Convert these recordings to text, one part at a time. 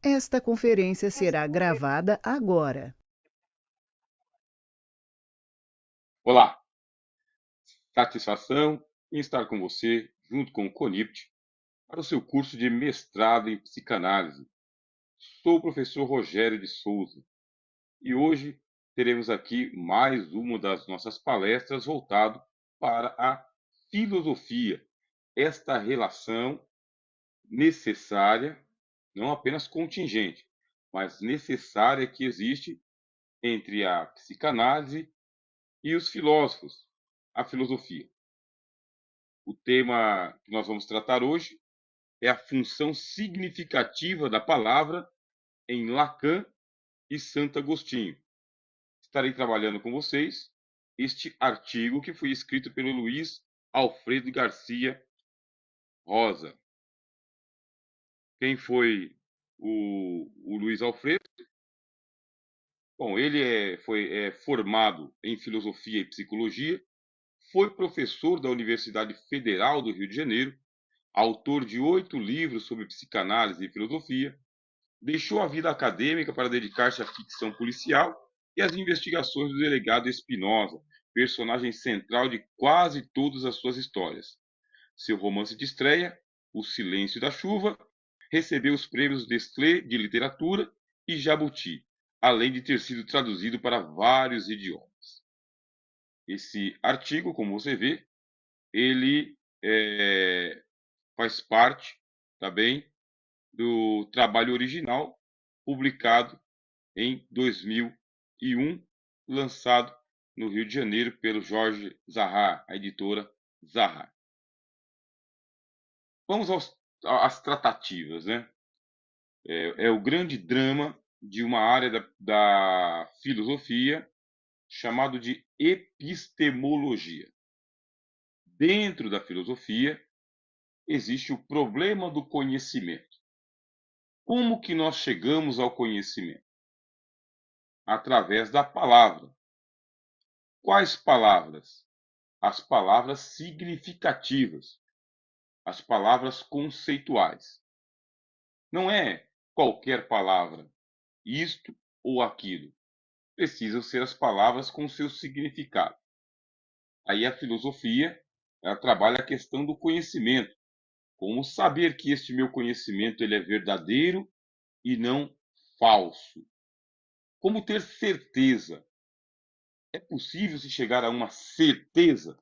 Esta conferência será gravada agora. Olá, satisfação em estar com você, junto com o CONIPT, para o seu curso de mestrado em psicanálise. Sou o professor Rogério de Souza e hoje teremos aqui mais uma das nossas palestras voltado para a filosofia, esta relação necessária, não apenas contingente, mas necessária que existe entre a psicanálise e os filósofos, a filosofia. O tema que nós vamos tratar hoje é a função significativa da palavra em Lacan e Santo Agostinho. Estarei trabalhando com vocês este artigo que foi escrito pelo Luiz Alfredo Garcia Rosa. Quem foi o Luiz Alfredo? Bom, ele foi formado em filosofia e psicologia, foi professor da Universidade Federal do Rio de Janeiro, autor de 8 livros sobre psicanálise e filosofia, deixou a vida acadêmica para dedicar-se à ficção policial e às investigações do delegado Espinosa, personagem central de quase todas as suas histórias. Seu romance de estreia, O Silêncio da Chuva, recebeu os prêmios Desclée de literatura e Jabuti, além de ter sido traduzido para vários idiomas. Esse artigo, como você vê, ele faz parte também do trabalho original publicado em 2001, lançado no Rio de Janeiro pelo Jorge Zahar, a editora Zahar. Vamos às tratativas, né? É o grande drama de uma área da filosofia chamado de epistemologia. Dentro da filosofia existe o problema do conhecimento. Como que nós chegamos ao conhecimento? Através da palavra. Quais palavras? As palavras significativas, as palavras conceituais. Não é qualquer palavra, isto ou aquilo. Precisam ser as palavras com seu significado. Aí a filosofia, ela trabalha a questão do conhecimento. Como saber que este meu conhecimento ele é verdadeiro e não falso? Como ter certeza? É possível se chegar a uma certeza?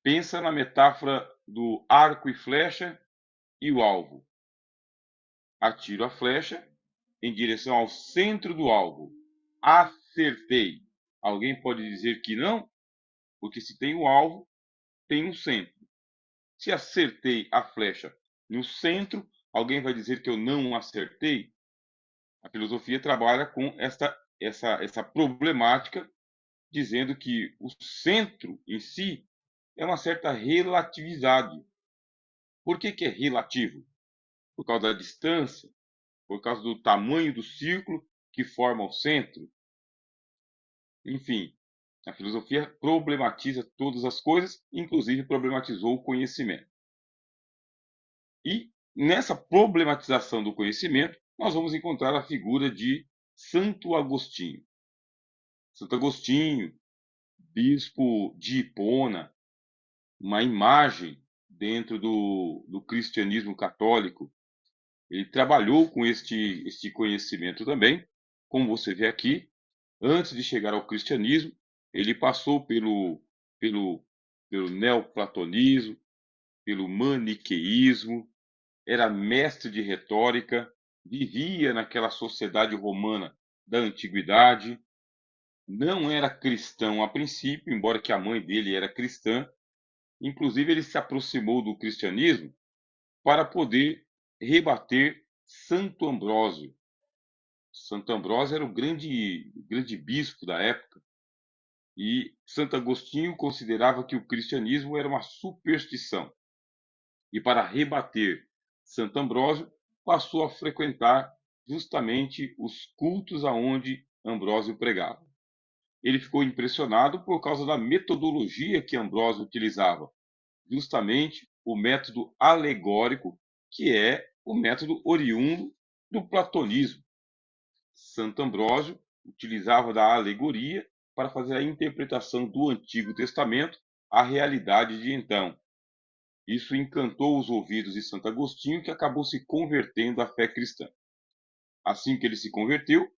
Pensa na metáfora do arco e flecha e o alvo. Atiro a flecha em direção ao centro do alvo. Acertei. Alguém pode dizer que não? Porque se tem o alvo, tem um centro. Se acertei a flecha no centro, alguém vai dizer que eu não acertei? A filosofia trabalha com essa problemática, dizendo que o centro em si é uma certa relatividade. Por que é relativo? Por causa da distância, por causa do tamanho do círculo que forma o centro. Enfim, a filosofia problematiza todas as coisas, inclusive problematizou o conhecimento. E nessa problematização do conhecimento, nós vamos encontrar a figura de Santo Agostinho. Santo Agostinho, bispo de Hipona, uma imagem dentro do cristianismo católico. Ele trabalhou com este conhecimento também, como você vê aqui. Antes de chegar ao cristianismo, ele passou pelo neoplatonismo, pelo maniqueísmo, era mestre de retórica, vivia naquela sociedade romana da antiguidade, não era cristão a princípio, embora que a mãe dele era cristã. Inclusive, ele se aproximou do cristianismo para poder rebater Santo Ambrósio. Santo Ambrósio era o grande bispo da época, e Santo Agostinho considerava que o cristianismo era uma superstição. E para rebater Santo Ambrósio, passou a frequentar justamente os cultos aonde Ambrósio pregava. Ele ficou impressionado por causa da metodologia que Ambrósio utilizava, justamente o método alegórico, que é o método oriundo do platonismo. Santo Ambrósio utilizava da alegoria para fazer a interpretação do Antigo Testamento à realidade de então. Isso encantou os ouvidos de Santo Agostinho, que acabou se convertendo à fé cristã. Assim que ele se converteu,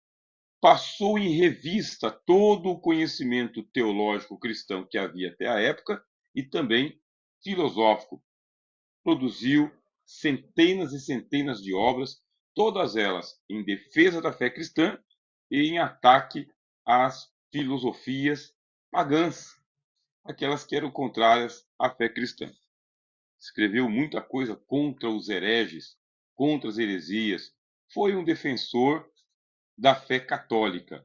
passou em revista todo o conhecimento teológico cristão que havia até a época e também filosófico. Produziu centenas e centenas de obras, todas elas em defesa da fé cristã e em ataque às filosofias pagãs, aquelas que eram contrárias à fé cristã. Escreveu muita coisa contra os hereges, contra as heresias. Foi um defensor da fé católica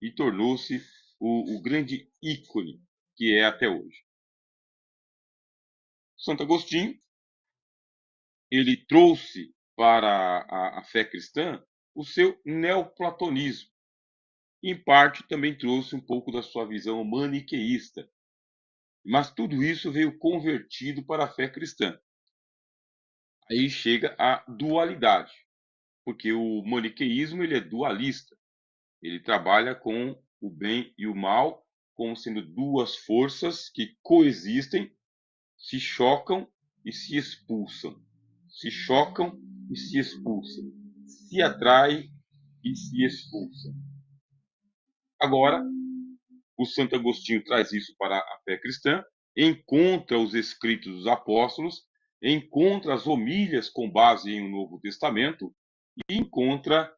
e tornou-se o grande ícone que é até hoje. Santo Agostinho, ele trouxe para a fé cristã o seu neoplatonismo. Em parte também trouxe um pouco da sua visão maniqueísta. Mas tudo isso veio convertido para a fé cristã. Aí chega a dualidade, porque o maniqueísmo ele é dualista. Ele trabalha com o bem e o mal como sendo duas forças que coexistem, se chocam e se expulsam. Se chocam e se expulsam. Se atraem e se expulsam. Agora, o Santo Agostinho traz isso para a fé cristã, encontra os escritos dos apóstolos, encontra as homílias com base em um Novo Testamento e encontra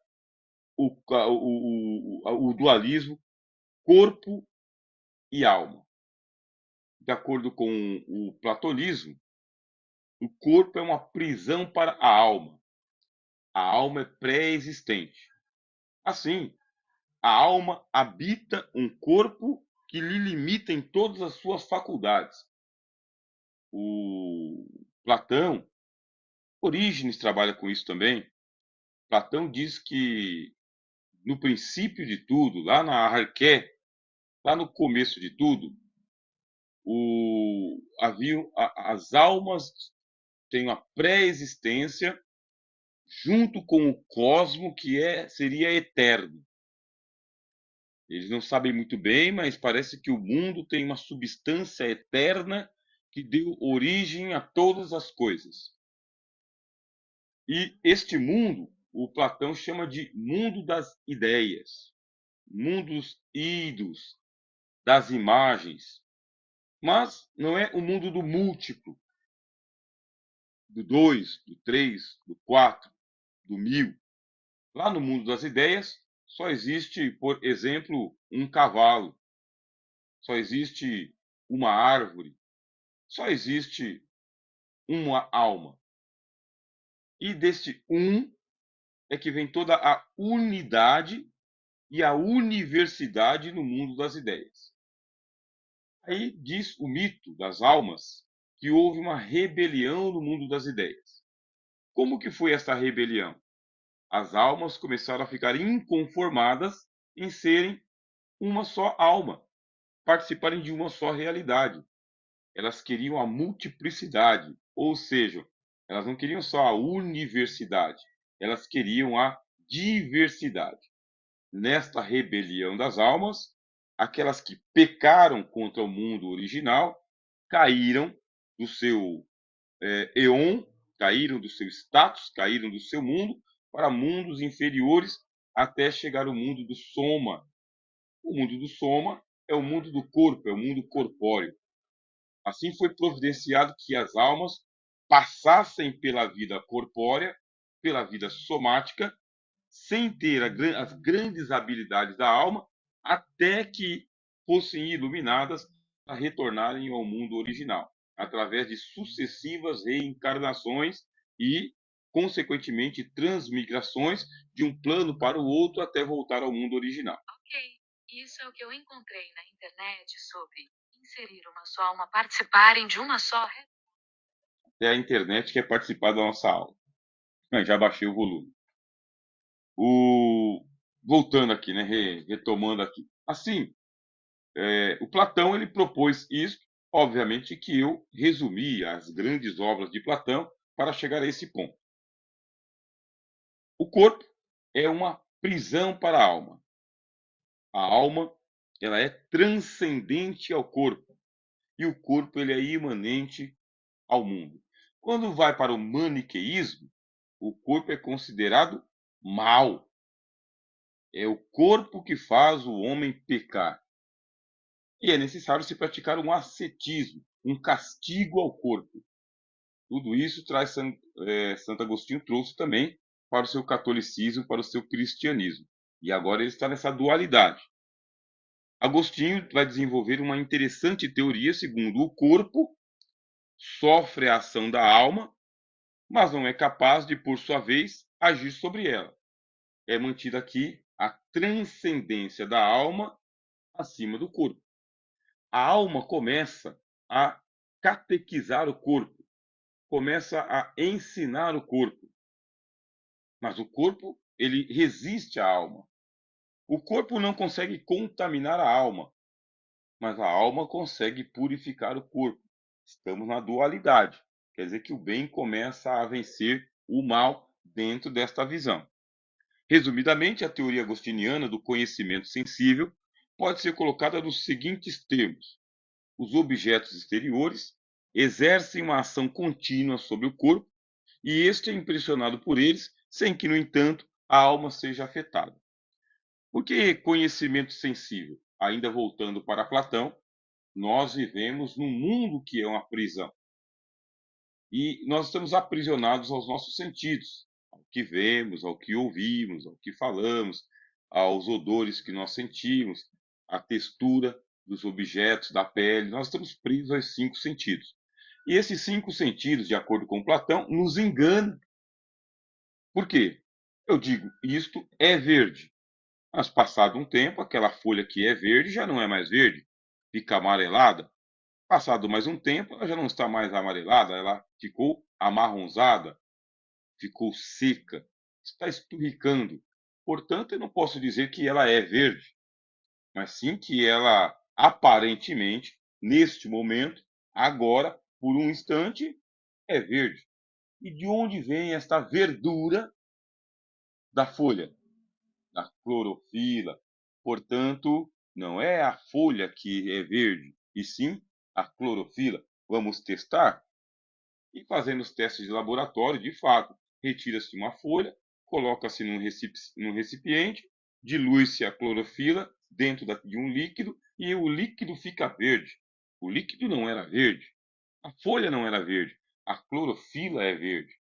o dualismo corpo e alma. De acordo com o platonismo, o corpo é uma prisão para a alma. A alma é pré-existente. Assim, a alma habita um corpo que lhe limita em todas as suas faculdades. O Platão, Orígenes trabalha com isso também. Platão diz que no princípio de tudo, lá na arqué, lá no começo de tudo, as almas têm uma pré-existência junto com o cosmo que seria eterno. Eles não sabem muito bem, mas parece que o mundo tem uma substância eterna que deu origem a todas as coisas. E este mundo, o Platão chama de mundo das ideias, mundo dos ídolos, das imagens. Mas não é o mundo do múltiplo, do 2, do 3, do 4, do 1000. Lá no mundo das ideias, só existe, por exemplo, um cavalo, só existe uma árvore, só existe uma alma. E deste é que vem toda a unidade e a universidade no mundo das ideias. Aí diz o mito das almas que houve uma rebelião no mundo das ideias. Como que foi essa rebelião? As almas começaram a ficar inconformadas em serem uma só alma, participarem de uma só realidade. Elas queriam a multiplicidade, ou seja, elas não queriam só a universidade, elas queriam a diversidade. Nesta rebelião das almas, aquelas que pecaram contra o mundo original caíram do seu eon, caíram do seu status, caíram do seu mundo para mundos inferiores até chegar ao mundo do soma. O mundo do soma é o mundo do corpo, é o mundo corpóreo. Assim foi providenciado que as almas passassem pela vida corpórea, pela vida somática, sem ter as grandes habilidades da alma, até que fossem iluminadas a retornarem ao mundo original, através de sucessivas reencarnações e, consequentemente, transmigrações de um plano para o outro até voltar ao mundo original. Ok, isso é o que eu encontrei na internet sobre inserir uma só alma participarem de uma só. Até a internet quer participar da nossa aula. Já baixei o volume. Voltando aqui, né, retomando aqui. Assim, o Platão ele propôs isso, obviamente que eu resumi as grandes obras de Platão para chegar a esse ponto. O corpo é uma prisão para a alma. A alma, ela é transcendente ao corpo, e o corpo ele é imanente ao mundo. Quando vai para o maniqueísmo, o corpo é considerado mal. É o corpo que faz o homem pecar. E é necessário se praticar um ascetismo, um castigo ao corpo. Tudo isso Santo Agostinho trouxe também para o seu catolicismo, para o seu cristianismo. E agora ele está nessa dualidade. Agostinho vai desenvolver uma interessante teoria segundo o corpo sofre a ação da alma, mas não é capaz de, por sua vez, agir sobre ela. É mantida aqui a transcendência da alma acima do corpo. A alma começa a catequizar o corpo, começa a ensinar o corpo. Mas o corpo, ele resiste à alma. O corpo não consegue contaminar a alma, mas a alma consegue purificar o corpo. Estamos na dualidade. Quer dizer que o bem começa a vencer o mal dentro desta visão. Resumidamente, a teoria agostiniana do conhecimento sensível pode ser colocada nos seguintes termos: os objetos exteriores exercem uma ação contínua sobre o corpo e este é impressionado por eles, sem que, no entanto, a alma seja afetada. Por que conhecimento sensível? Ainda voltando para Platão, nós vivemos num mundo que é uma prisão. E nós estamos aprisionados aos nossos sentidos, ao que vemos, ao que ouvimos, ao que falamos, aos odores que nós sentimos, à textura dos objetos, da pele. Nós estamos presos aos 5 sentidos. E esses 5 sentidos, de acordo com Platão, nos enganam. Por quê? Eu digo, isto é verde. Mas passado um tempo, aquela folha que é verde já não é mais verde, fica amarelada. Passado mais um tempo, ela já não está mais amarelada, ela ficou amarronzada, ficou seca, está esturricando. Portanto, eu não posso dizer que ela é verde, mas sim que ela aparentemente, neste momento, agora, por um instante, é verde. E de onde vem esta verdura da folha? Da clorofila. Portanto, não é a folha que é verde, e sim a clorofila. Vamos testar? E fazendo os testes de laboratório, de fato, retira-se uma folha, coloca-se num recipiente, dilui-se a clorofila dentro de um líquido e o líquido fica verde. O líquido não era verde, a folha não era verde, a clorofila é verde.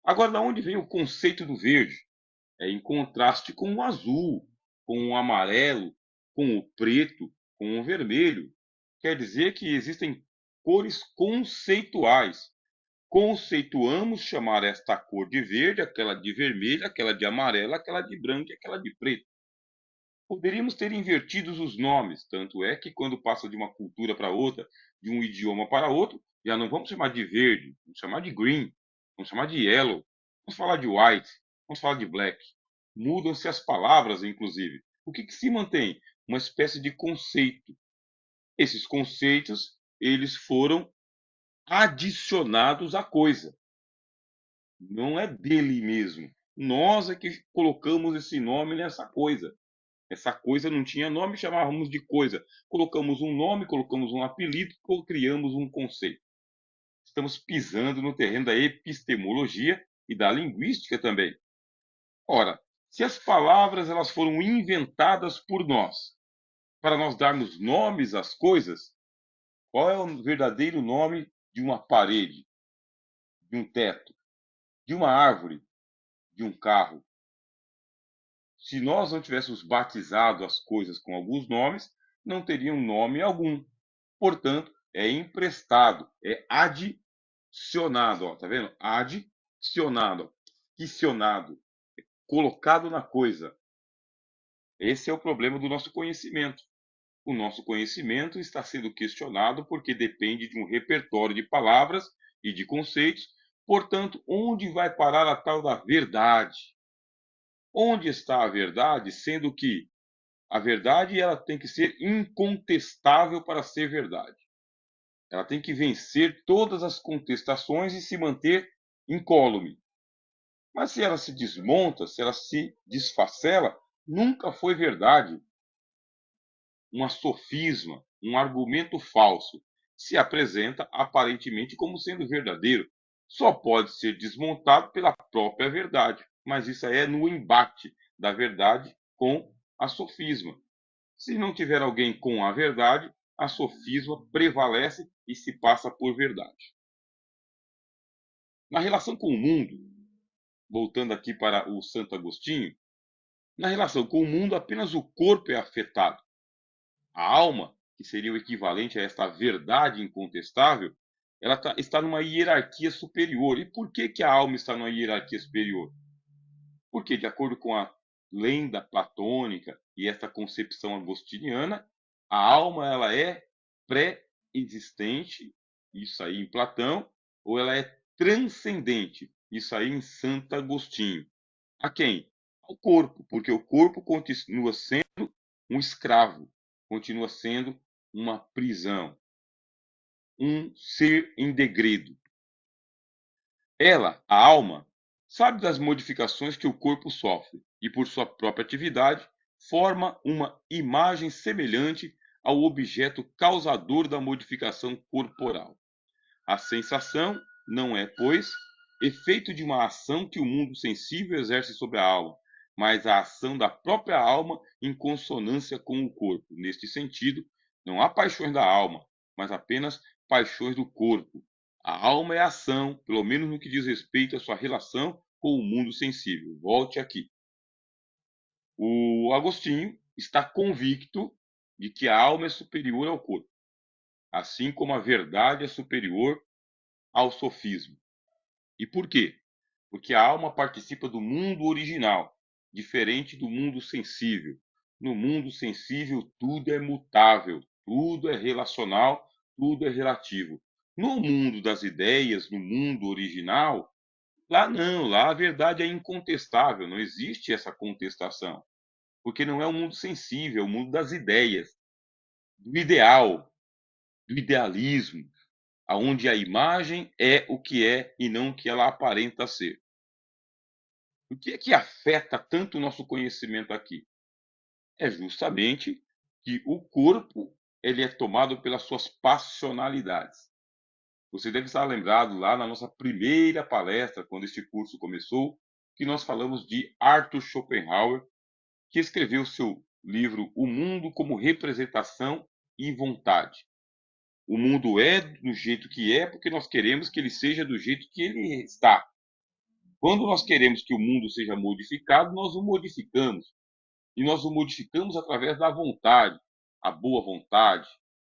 Agora, de onde vem o conceito do verde? É em contraste com o azul, com o amarelo, com o preto, com o vermelho. Quer dizer que existem cores conceituais. Conceituamos chamar esta cor de verde, aquela de vermelho, aquela de amarelo, aquela de branco e aquela de preto. Poderíamos ter invertidos os nomes, tanto é que quando passa de uma cultura para outra, de um idioma para outro, já não vamos chamar de verde, vamos chamar de green, vamos chamar de yellow, vamos falar de white, vamos falar de black. Mudam-se as palavras, inclusive. O que se mantém? Uma espécie de conceito. Esses conceitos, eles foram adicionados à coisa. Não é dele mesmo. Nós é que colocamos esse nome nessa coisa. Essa coisa não tinha nome, chamávamos de coisa. Colocamos um nome, colocamos um apelido, criamos um conceito. Estamos pisando no terreno da epistemologia e da linguística também. Ora, se as palavras elas foram inventadas por nós, para nós darmos nomes às coisas, qual é o verdadeiro nome de uma parede, de um teto, de uma árvore, de um carro? Se nós não tivéssemos batizado as coisas com alguns nomes, não teriam nome algum. Portanto, é emprestado, é adicionado, ó, tá vendo? Adicionado, adicionado, colocado na coisa. Esse é o problema do nosso conhecimento. O nosso conhecimento está sendo questionado porque depende de um repertório de palavras e de conceitos. Portanto, onde vai parar a tal da verdade? Onde está a verdade, sendo que a verdade ela tem que ser incontestável para ser verdade. Ela tem que vencer todas as contestações e se manter incólume. Mas se ela se desmonta, se ela se desfacela, nunca foi verdade. Um sofisma, um argumento falso, se apresenta aparentemente como sendo verdadeiro. Só pode ser desmontado pela própria verdade. Mas isso aí é no embate da verdade com a sofisma. Se não tiver alguém com a verdade, a sofisma prevalece e se passa por verdade. Na relação com o mundo, voltando aqui para o Santo Agostinho, na relação com o mundo apenas o corpo é afetado. A alma, que seria o equivalente a esta verdade incontestável, ela está numa hierarquia superior. E por que a alma está numa hierarquia superior? Porque, de acordo com a lenda platônica e esta concepção agostiniana, a alma ela é pré-existente, isso aí em Platão, ou ela é transcendente, isso aí em Santo Agostinho. A quem? Ao corpo, porque o corpo continua sendo um escravo, continua sendo uma prisão, um ser em degredo. Ela, a alma, sabe das modificações que o corpo sofre e, por sua própria atividade, forma uma imagem semelhante ao objeto causador da modificação corporal. A sensação não é, pois, efeito de uma ação que o mundo sensível exerce sobre a alma, mas a ação da própria alma em consonância com o corpo. Neste sentido, não há paixões da alma, mas apenas paixões do corpo. A alma é ação, pelo menos no que diz respeito à sua relação com o mundo sensível. Volte aqui. O Agostinho está convicto de que a alma é superior ao corpo, assim como a verdade é superior ao sofismo. E por quê? Porque a alma participa do mundo original, diferente do mundo sensível. No mundo sensível, tudo é mutável, tudo é relacional, tudo é relativo. No mundo das ideias, no mundo original, lá não, lá a verdade é incontestável, não existe essa contestação. Porque não é o mundo sensível, é o mundo das ideias, do ideal, do idealismo, aonde a imagem é o que é e não o que ela aparenta ser. O que é que afeta tanto o nosso conhecimento aqui? É justamente que o corpo ele é tomado pelas suas passionalidades. Você deve estar lembrado lá na nossa primeira palestra, quando este curso começou, que nós falamos de Arthur Schopenhauer, que escreveu seu livro O Mundo como Representação e Vontade. O mundo é do jeito que é porque nós queremos que ele seja do jeito que ele está. Quando nós queremos que o mundo seja modificado, nós o modificamos. E nós o modificamos através da vontade, a boa vontade,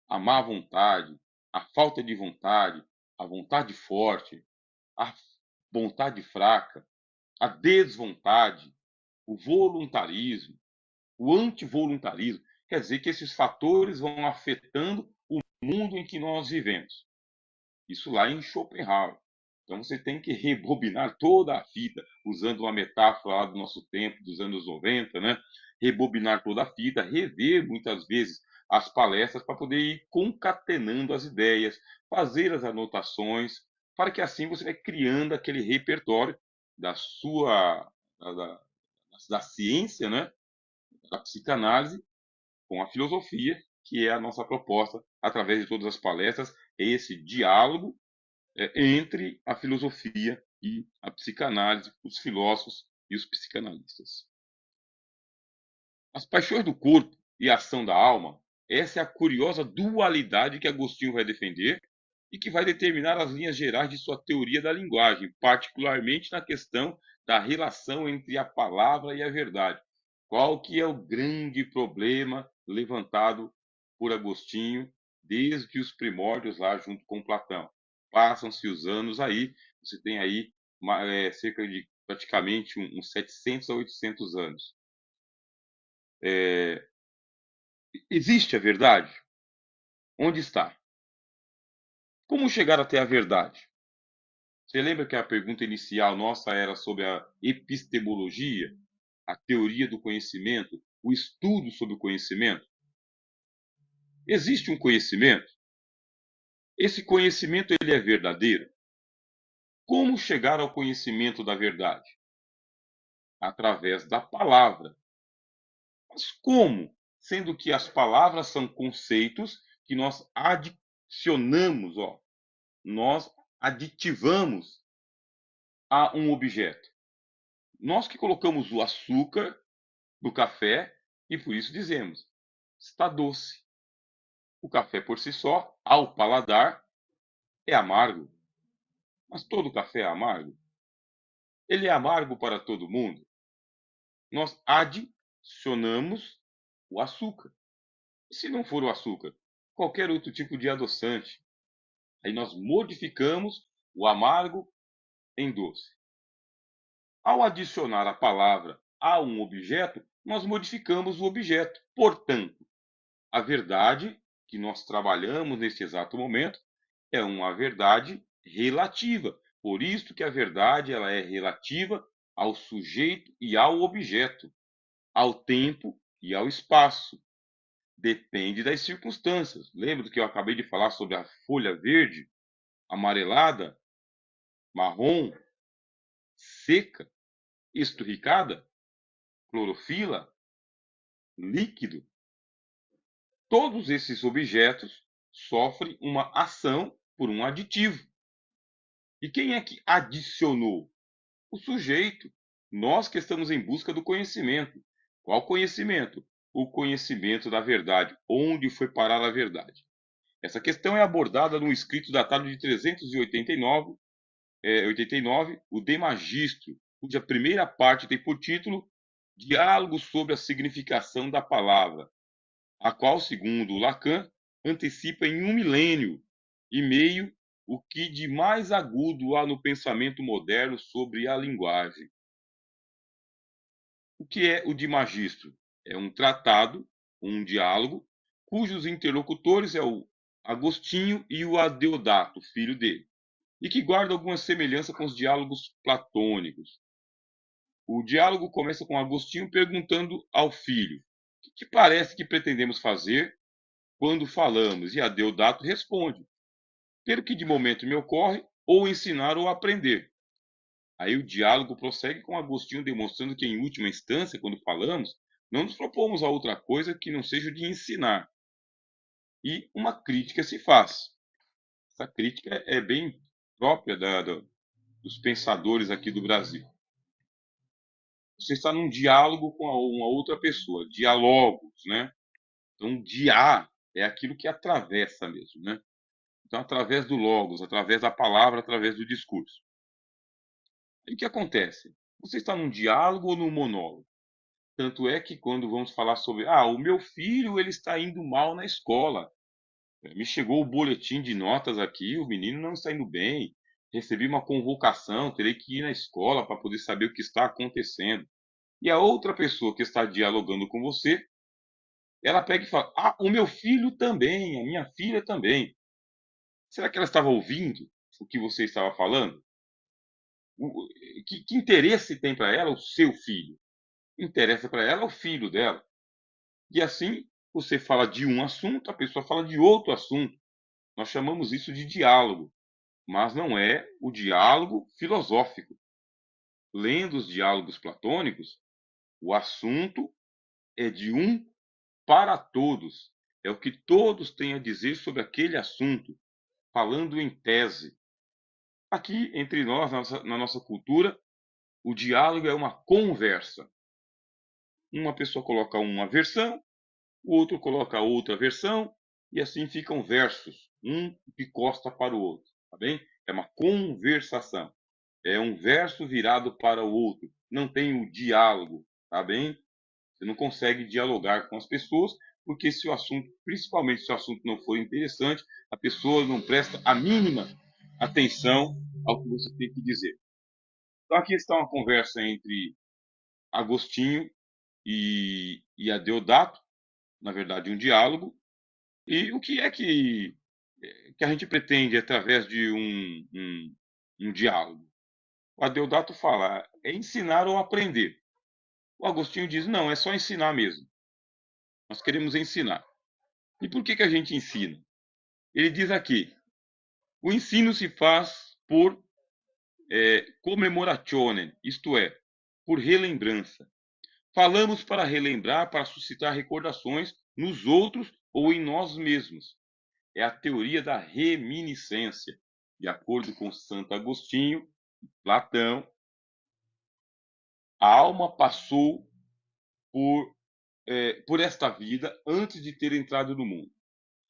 a má vontade, a falta de vontade, a vontade forte, a vontade fraca, a desvontade, o voluntarismo, o antivoluntarismo. Quer dizer que esses fatores vão afetando o mundo em que nós vivemos. Isso lá em Schopenhauer. Então você tem que rebobinar toda a fita, usando uma metáfora lá do nosso tempo, dos anos 90, né? Rebobinar toda a fita, rever muitas vezes as palestras para poder ir concatenando as ideias, fazer as anotações, para que assim você vai criando aquele repertório da sua da ciência, né? Da psicanálise com a filosofia, que é a nossa proposta através de todas as palestras, é esse diálogo entre a filosofia e a psicanálise, os filósofos e os psicanalistas. As paixões do corpo e a ação da alma, essa é a curiosa dualidade que Agostinho vai defender e que vai determinar as linhas gerais de sua teoria da linguagem, particularmente na questão da relação entre a palavra e a verdade. Qual que é o grande problema levantado por Agostinho desde os primórdios lá junto com Platão? Passam-se os anos aí, você tem aí cerca de praticamente uns 700 a 800 anos. Existe a verdade? Onde está? Como chegar até a verdade? Você lembra que a pergunta inicial nossa era sobre a epistemologia, a teoria do conhecimento, o estudo sobre o conhecimento? Existe um conhecimento? Esse conhecimento ele é verdadeiro? Como chegar ao conhecimento da verdade? através da palavra. Mas como? Sendo que as palavras são conceitos que nós adicionamos, nós aditivamos a um objeto. Nós que colocamos o açúcar do café e por isso dizemos, está doce. O café por si só, ao paladar, é amargo. Mas todo café é amargo? Ele é amargo para todo mundo? Nós adicionamos o açúcar. E se não for o açúcar, qualquer outro tipo de adoçante. Aí nós modificamos o amargo em doce. Ao adicionar a palavra a um objeto, nós modificamos o objeto. Portanto, a verdade que nós trabalhamos neste exato momento é uma verdade relativa. Por isso que a verdade ela é relativa ao sujeito e ao objeto, ao tempo e ao espaço. Depende das circunstâncias. Lembra do que eu acabei de falar sobre a folha verde, amarelada, marrom, seca, esturricada, clorofila, líquido? Todos esses objetos sofrem uma ação por um aditivo. E quem é que adicionou? O sujeito. Nós que estamos em busca do conhecimento. Qual conhecimento? O conhecimento da verdade. Onde foi parar a verdade? Essa questão é abordada num escrito datado de 389, 89, o De Magistro, cuja primeira parte tem por título Diálogo sobre a significação da palavra, a qual, segundo Lacan, antecipa em 1,5 milênio o que de mais agudo há no pensamento moderno sobre a linguagem. O que é o de Magistro? É um tratado, um diálogo, cujos interlocutores é o Agostinho e o Adeodato, filho dele, e que guarda alguma semelhança com os diálogos platônicos. O diálogo começa com Agostinho perguntando ao filho: o que parece que pretendemos fazer quando falamos? E Adeodato responde: pelo que de momento me ocorre, ou ensinar ou aprender. Aí o diálogo prossegue com Agostinho demonstrando que, em última instância, quando falamos, não nos propomos a outra coisa que não seja de ensinar. E uma crítica se faz. Essa crítica é bem própria dos pensadores aqui do Brasil. Você está num diálogo com uma outra pessoa, diálogos, né? Então, diá é aquilo que atravessa mesmo, né? Então, através do logos, através da palavra, através do discurso. E o que acontece? Você está num diálogo ou num monólogo? Tanto é que quando vamos falar sobre, o meu filho ele está indo mal na escola. Me chegou o boletim de notas aqui, o menino não está indo bem. Recebi uma convocação, terei que ir na escola para poder saber o que está acontecendo. E a outra pessoa que está dialogando com você, ela pega e fala: o meu filho também, a minha filha também. Será que ela estava ouvindo o que você estava falando? Que interesse tem para ela o seu filho? Interessa para ela o filho dela. E assim, você fala de um assunto, a pessoa fala de outro assunto. Nós chamamos isso de diálogo, mas não é o diálogo filosófico. Lendo os diálogos platônicos, o assunto é de um para todos. É o que todos têm a dizer sobre aquele assunto, falando em tese. Aqui, entre nós, na nossa cultura, o diálogo é uma conversa. Uma pessoa coloca uma versão, o outro coloca outra versão, e assim ficam versos, um de costa para o outro, tá bem? É uma conversação. É um verso virado para o outro. Não tem o diálogo, tá bem? Você não consegue dialogar com as pessoas, porque se o assunto, principalmente se o assunto não for interessante, a pessoa não presta a mínima atenção ao que você tem que dizer. Então aqui está uma conversa entre Agostinho e Adeodato, na verdade um diálogo. E o que é que a gente pretende através de um diálogo? O Adeodato fala, é ensinar ou aprender. O Agostinho diz, não, é só ensinar mesmo. Nós queremos ensinar. E por que a gente ensina? Ele diz aqui, o ensino se faz por commemorazione, isto é, por relembrança. Falamos para relembrar, para suscitar recordações nos outros ou em nós mesmos. É a teoria da reminiscência. De acordo com Santo Agostinho, Platão, a alma passou por, por esta vida antes de ter entrado no mundo.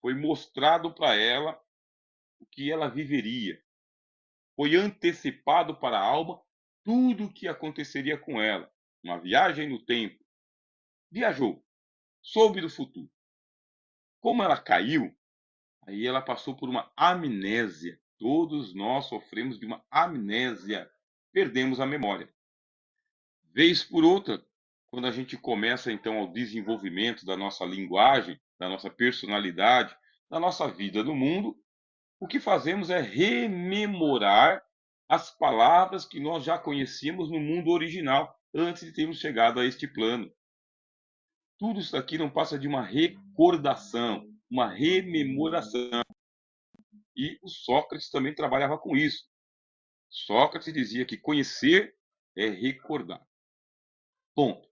Foi mostrado para ela o que ela viveria. Foi antecipado para a alma tudo o que aconteceria com ela. Uma viagem no tempo. Viajou, soube do futuro. Como ela caiu, aí ela passou por uma amnésia. Todos nós sofremos de uma amnésia. Perdemos a memória. Vez por outra, quando a gente começa então ao desenvolvimento da nossa linguagem, da nossa personalidade, da nossa vida no mundo, o que fazemos é rememorar as palavras que nós já conhecíamos no mundo original, antes de termos chegado a este plano. Tudo isso aqui não passa de uma recordação, uma rememoração. E o Sócrates também trabalhava com isso. Sócrates dizia que conhecer é recordar. Ponto.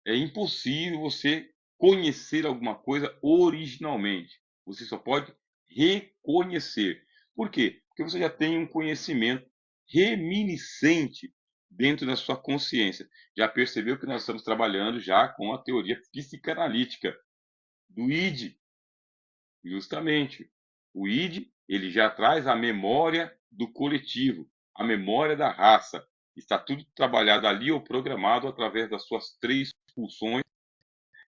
É impossível você conhecer alguma coisa originalmente. Você só pode reconhecer. Por quê? Porque você já tem um conhecimento reminiscente dentro da sua consciência. Já percebeu que nós estamos trabalhando já com a teoria psicanalítica do id, justamente. O id, ele já traz a memória do coletivo, a memória da raça. Está tudo trabalhado ali ou programado através das suas três pulsões,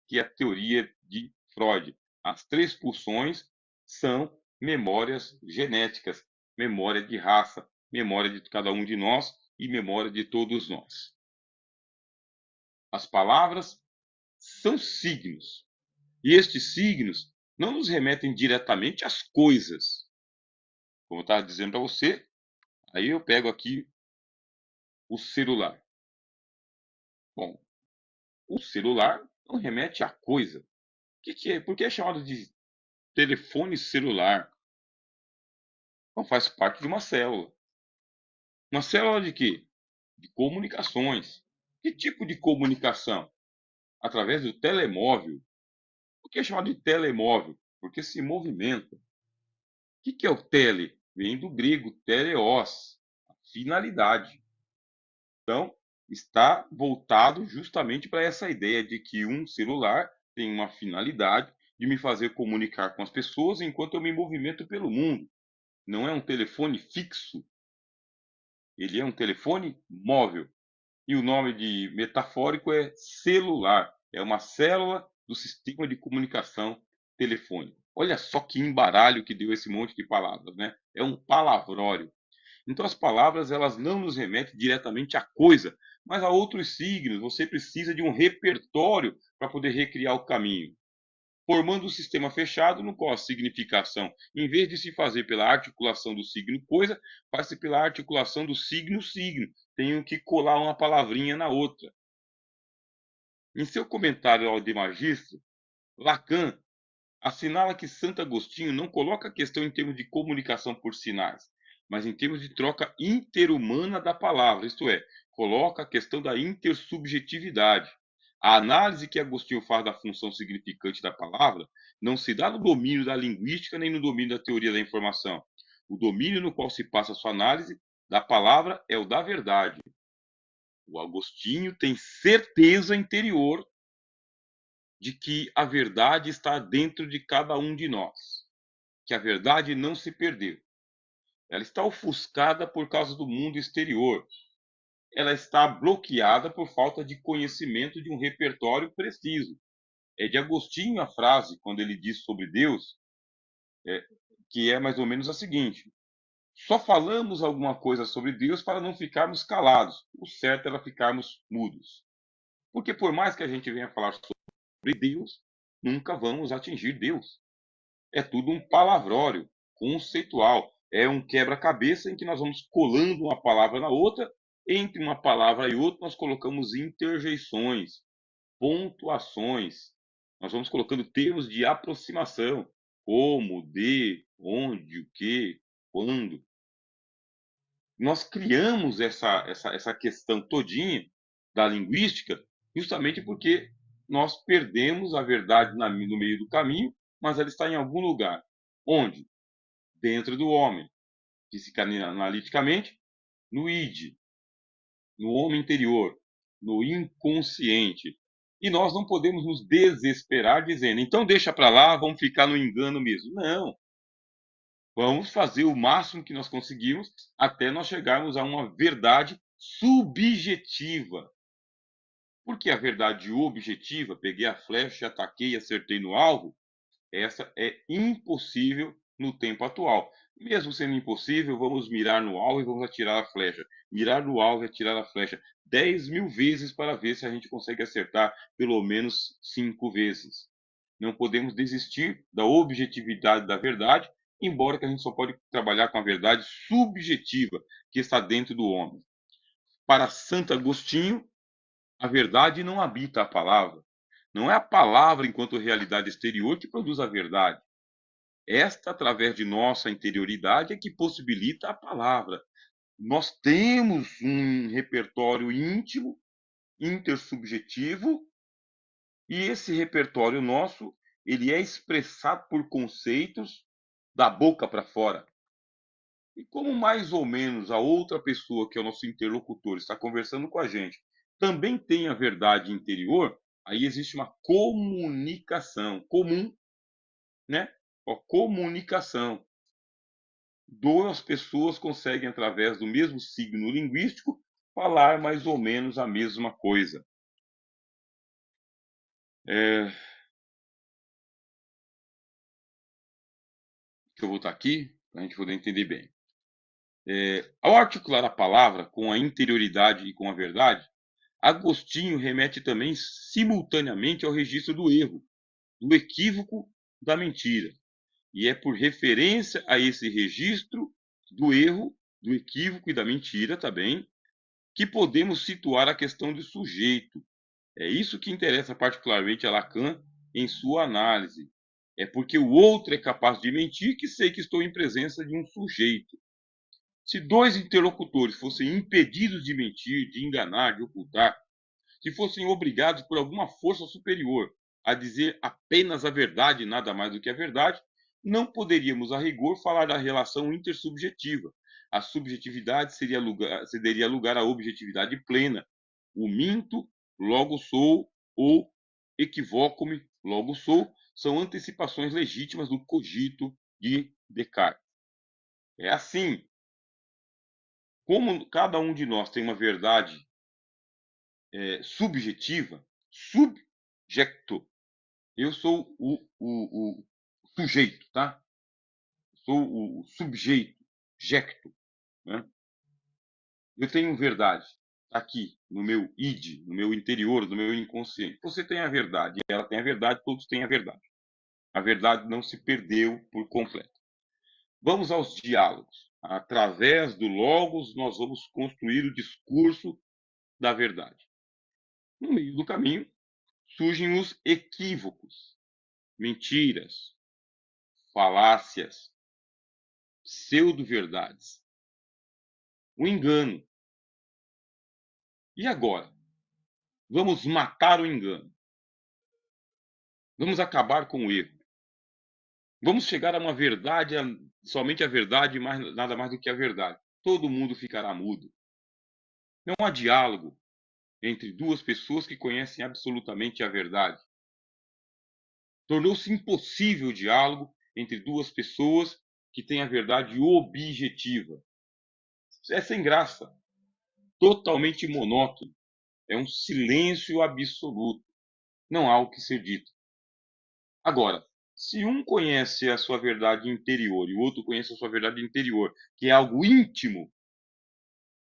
que é a teoria de Freud. As três pulsões são memórias genéticas, memória de raça, memória de cada um de nós e memória de todos nós. As palavras são signos, e estes signos não nos remetem diretamente às coisas. Como eu estava dizendo para você, aí eu pego aqui o celular. Bom, o celular não remete à coisa. O que é? Por que é chamado de telefone celular? Então faz parte de uma célula. Uma célula de quê? De comunicações. Que tipo de comunicação? Através do telemóvel. Por que é chamado de telemóvel? Porque se movimenta. O que é o tele? Vem do grego teleos, a finalidade. Então, está voltado justamente para essa ideia de que um celular tem uma finalidade de me fazer comunicar com as pessoas enquanto eu me movimento pelo mundo. Não é um telefone fixo, ele é um telefone móvel. E o nome de metafórico é celular. É uma célula do sistema de comunicação telefônica. Olha só que embaralho que deu esse monte de palavras, né? É um palavrório. Então as palavras elas não nos remetem diretamente à coisa, mas a outros signos. Você precisa de um repertório para poder recriar o caminho, formando um sistema fechado no qual a significação, em vez de se fazer pela articulação do signo coisa, faz-se pela articulação do signo signo. Tenho que colar uma palavrinha na outra. Em seu comentário ao De Magistro, Lacan assinala que Santo Agostinho não coloca a questão em termos de comunicação por sinais, mas em termos de troca interhumana da palavra, isto é, coloca a questão da intersubjetividade. A análise que Agostinho faz da função significante da palavra não se dá no domínio da linguística nem no domínio da teoria da informação. O domínio no qual se passa a sua análise da palavra é o da verdade. O Agostinho tem certeza interior de que a verdade está dentro de cada um de nós, que a verdade não se perdeu. Ela está ofuscada por causa do mundo exterior. Ela está bloqueada por falta de conhecimento de um repertório preciso. É de Agostinho a frase, quando ele diz sobre Deus, que é mais ou menos a seguinte: só falamos alguma coisa sobre Deus para não ficarmos calados. O certo era ficarmos mudos. Porque por mais que a gente venha falar sobre Deus, nunca vamos atingir Deus. É tudo um palavrório conceitual. É um quebra-cabeça em que nós vamos colando uma palavra na outra. Entre uma palavra e outra, nós colocamos interjeições, pontuações. Nós vamos colocando termos de aproximação. Como, de, onde, o que, quando. Nós criamos essa questão todinha da linguística, justamente porque nós perdemos a verdade no meio do caminho, mas ela está em algum lugar. Onde? Dentro do homem, psicanaliticamente, no id, no homem interior, no inconsciente. E nós não podemos nos desesperar dizendo, então deixa para lá, vamos ficar no engano mesmo. Não. Vamos fazer o máximo que nós conseguimos até nós chegarmos a uma verdade subjetiva. Porque a verdade objetiva, peguei a flecha, ataquei e acertei no alvo, essa é impossível no tempo atual. Mesmo sendo impossível, vamos mirar no alvo e vamos atirar a flecha. Mirar no alvo e atirar a flecha 10.000 vezes para ver se a gente consegue acertar pelo menos 5 vezes. Não podemos desistir da objetividade da verdade, embora que a gente só pode trabalhar com a verdade subjetiva que está dentro do homem. Para Santo Agostinho, a verdade não habita a palavra. Não é a palavra enquanto realidade exterior que produz a verdade. Esta, através de nossa interioridade, é que possibilita a palavra. Nós temos um repertório íntimo, intersubjetivo, e esse repertório nosso, ele é expressado por conceitos da boca para fora. E como mais ou menos a outra pessoa, que é o nosso interlocutor, está conversando com a gente, também tem a verdade interior, aí existe uma comunicação comum, né? A comunicação. Duas pessoas conseguem, através do mesmo signo linguístico, falar mais ou menos a mesma coisa. Deixa eu voltar aqui, para a gente poder entender bem. Ao articular a palavra com a interioridade e com a verdade, Agostinho remete também simultaneamente ao registro do erro, do equívoco, da mentira. E é por referência a esse registro do erro, do equívoco e da mentira também, que podemos situar a questão do sujeito. É isso que interessa particularmente a Lacan em sua análise. É porque o outro é capaz de mentir que sei que estou em presença de um sujeito. Se dois interlocutores fossem impedidos de mentir, de enganar, de ocultar, se fossem obrigados por alguma força superior a dizer apenas a verdade e nada mais do que a verdade, não poderíamos, a rigor, falar da relação intersubjetiva. A subjetividade cederia lugar à objetividade plena. O minto, logo sou, ou equivoco-me, logo sou, são antecipações legítimas do cogito de Descartes. É assim, como cada um de nós tem uma verdade subjetiva, subjecto. Eu sou o sujeito, tá? Sou o subjeito, jecto, né? Eu tenho verdade aqui no meu id, no meu interior, no meu inconsciente. Você tem a verdade, ela tem a verdade, todos têm a verdade. A verdade não se perdeu por completo. Vamos aos diálogos. Através do logos, nós vamos construir o discurso da verdade. No meio do caminho, surgem os equívocos, mentiras, falácias, pseudo-verdades, o engano. E agora? Vamos matar o engano. Vamos acabar com o erro. Vamos chegar a uma verdade, somente a verdade, nada mais do que a verdade. Todo mundo ficará mudo. Não há diálogo entre duas pessoas que conhecem absolutamente a verdade. Tornou-se impossível o diálogo entre duas pessoas que têm a verdade objetiva. É sem graça, totalmente monótono. É um silêncio absoluto. Não há o que ser dito. Agora, se um conhece a sua verdade interior e o outro conhece a sua verdade interior, que é algo íntimo,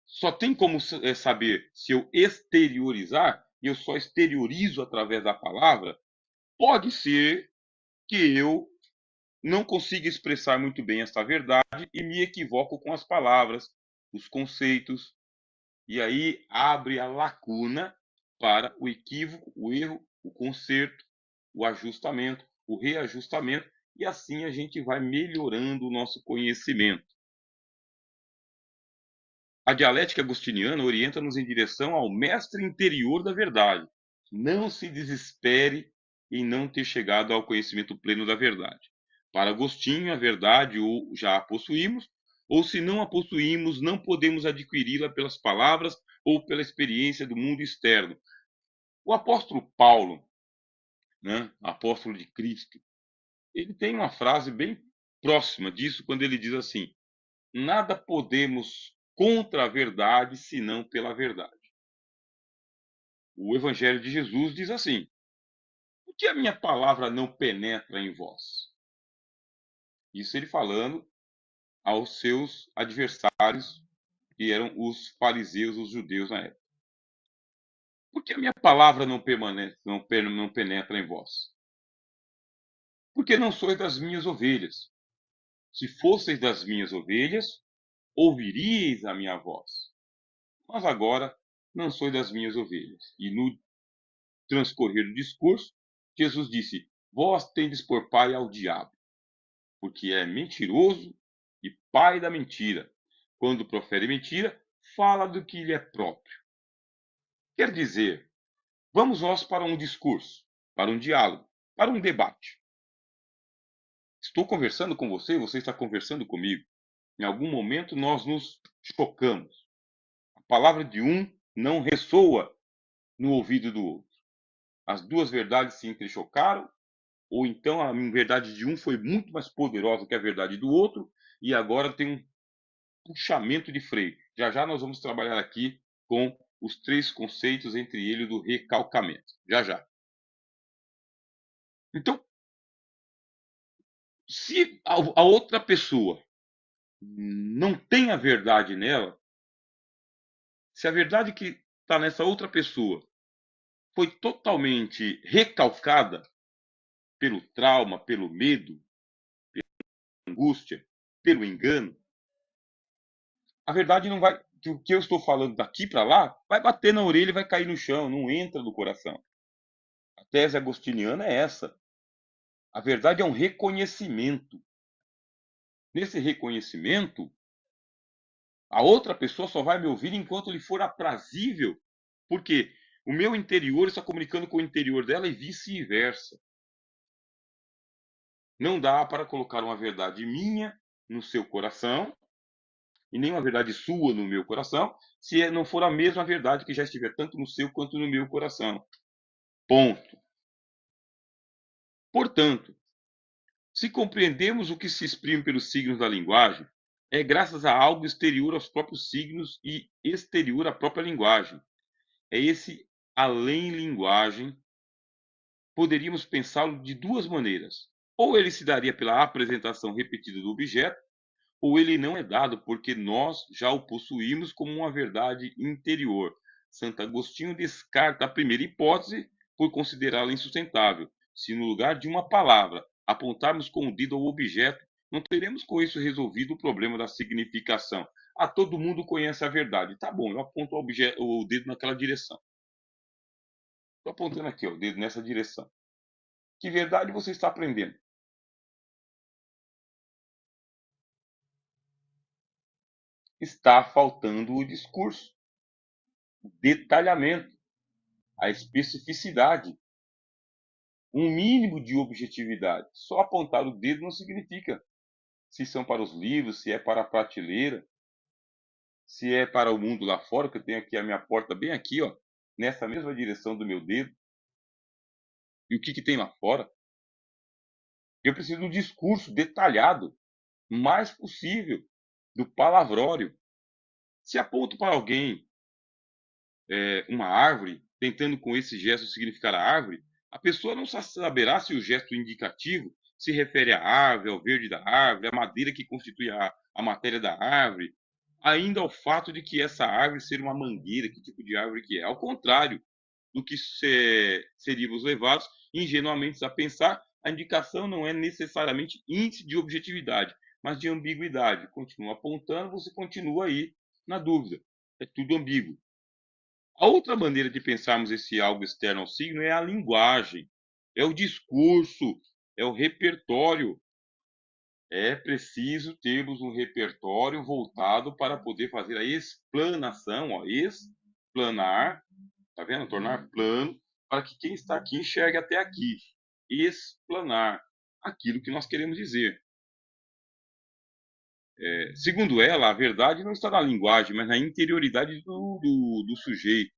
só tem como saber se eu exteriorizar, e eu só exteriorizo através da palavra, pode ser que eu não consiga expressar muito bem essa verdade e me equivoco com as palavras, os conceitos, e aí abre a lacuna para o equívoco, o erro, o conserto, o ajustamento, o reajustamento, e assim a gente vai melhorando o nosso conhecimento. A dialética agostiniana orienta-nos em direção ao mestre interior da verdade. Não se desespere em não ter chegado ao conhecimento pleno da verdade. Para Agostinho, a verdade ou já a possuímos, ou se não a possuímos, não podemos adquiri-la pelas palavras ou pela experiência do mundo externo. O apóstolo Paulo, né, apóstolo de Cristo, ele tem uma frase bem próxima disso quando ele diz assim: nada podemos contra a verdade senão pela verdade. O Evangelho de Jesus diz assim: por que a minha palavra não penetra em vós? Isso ele falando aos seus adversários, que eram os fariseus, os judeus na época. Por que a minha palavra não permanece, não penetra em vós? Porque não sois das minhas ovelhas. Se fosseis das minhas ovelhas, ouviríeis a minha voz. Mas agora não sois das minhas ovelhas. E no transcorrer do discurso, Jesus disse: vós tendes por pai ao diabo, porque é mentiroso e pai da mentira. Quando profere mentira, fala do que lhe é próprio. Quer dizer, vamos nós para um discurso, para um diálogo, para um debate. Estou conversando com você, você está conversando comigo. Em algum momento nós nos chocamos. A palavra de um não ressoa no ouvido do outro. As duas verdades se entrechocaram, ou então a verdade de um foi muito mais poderosa que a verdade do outro, e agora tem um puxamento de freio. Já já nós vamos trabalhar aqui com os três conceitos, entre eles do recalcamento. Já já. Então, se a outra pessoa não tem a verdade nela, se a verdade que está nessa outra pessoa foi totalmente recalcada pelo trauma, pelo medo, pela angústia, pelo engano, a verdade não vai. O que eu estou falando daqui para lá vai bater na orelha e vai cair no chão, não entra no coração. A tese agostiniana é essa. A verdade é um reconhecimento. Nesse reconhecimento, a outra pessoa só vai me ouvir enquanto lhe for aprazível, porque o meu interior está comunicando com o interior dela e vice-versa. Não dá para colocar uma verdade minha no seu coração e nem uma verdade sua no meu coração, se não for a mesma verdade que já estiver tanto no seu quanto no meu coração. Ponto. Portanto, se compreendemos o que se exprime pelos signos da linguagem, é graças a algo exterior aos próprios signos e exterior à própria linguagem. É esse além-linguagem. Poderíamos pensá-lo de duas maneiras. Ou ele se daria pela apresentação repetida do objeto, ou ele não é dado porque nós já o possuímos como uma verdade interior. Santo Agostinho descarta a primeira hipótese por considerá-la insustentável. Se no lugar de uma palavra apontarmos com o dedo ao objeto, não teremos com isso resolvido o problema da significação. Ah, todo mundo conhece a verdade. Tá bom, eu aponto o dedo naquela direção. Estou apontando aqui, ó, o dedo nessa direção. Que verdade você está aprendendo? Está faltando o discurso, o detalhamento, a especificidade, um mínimo de objetividade. Só apontar o dedo não significa se são para os livros, se é para a prateleira, se é para o mundo lá fora, que eu tenho aqui a minha porta bem aqui, ó, nessa mesma direção do meu dedo. E o que, que tem lá fora? Eu preciso de um discurso detalhado, mais possível, do palavrório. Se aponto para alguém uma árvore, tentando com esse gesto significar a árvore, a pessoa não saberá se o gesto indicativo se refere à árvore, ao verde da árvore, à madeira que constitui a matéria da árvore, ainda ao fato de que essa árvore ser uma mangueira, que tipo de árvore que é. Ao contrário do que seríamos levados ingenuamente a pensar, a indicação não é necessariamente índice de objetividade, mas de ambiguidade. Continua apontando, você continua aí na dúvida. É tudo ambíguo. A outra maneira de pensarmos esse algo externo ao signo é a linguagem, é o discurso, é o repertório. É preciso termos um repertório voltado para poder fazer a explanação, ó, explanar, tá vendo? Tornar plano, para que quem está aqui enxergue até aqui. Explanar aquilo que nós queremos dizer. Segundo ela, a verdade não está na linguagem, mas na interioridade do sujeito.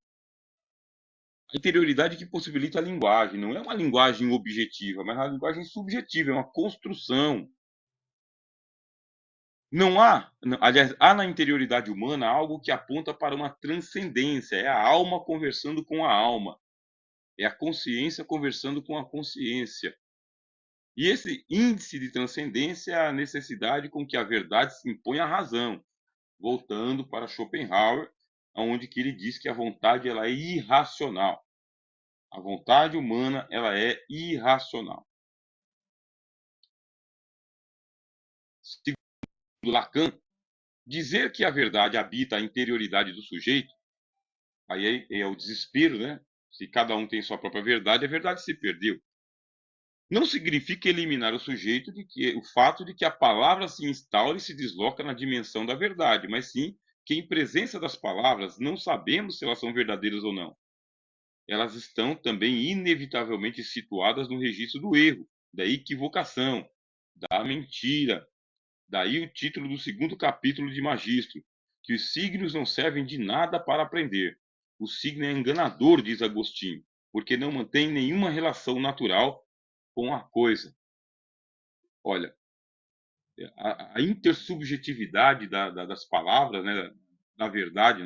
A interioridade que possibilita a linguagem. Não é uma linguagem objetiva, mas uma linguagem subjetiva, é uma construção. Não há, aliás, há na interioridade humana algo que aponta para uma transcendência. É a alma conversando com a alma. É a consciência conversando com a consciência. E esse índice de transcendência é a necessidade com que a verdade se impõe à razão. Voltando para Schopenhauer, onde que ele diz que a vontade ela é irracional. A vontade humana ela é irracional. Segundo Lacan, dizer que a verdade habita a interioridade do sujeito, aí é o desespero, né? Se cada um tem sua própria verdade, a verdade se perdeu. Não significa eliminar o sujeito o fato de que a palavra se instaura e se desloca na dimensão da verdade, mas sim que em presença das palavras não sabemos se elas são verdadeiras ou não. Elas estão também inevitavelmente situadas no registro do erro, da equivocação, da mentira. Daí o título do segundo capítulo de Magistro, que os signos não servem de nada para aprender. O signo é enganador, diz Agostinho, porque não mantém nenhuma relação natural com a coisa. Olha, a intersubjetividade das palavras, né, da verdade,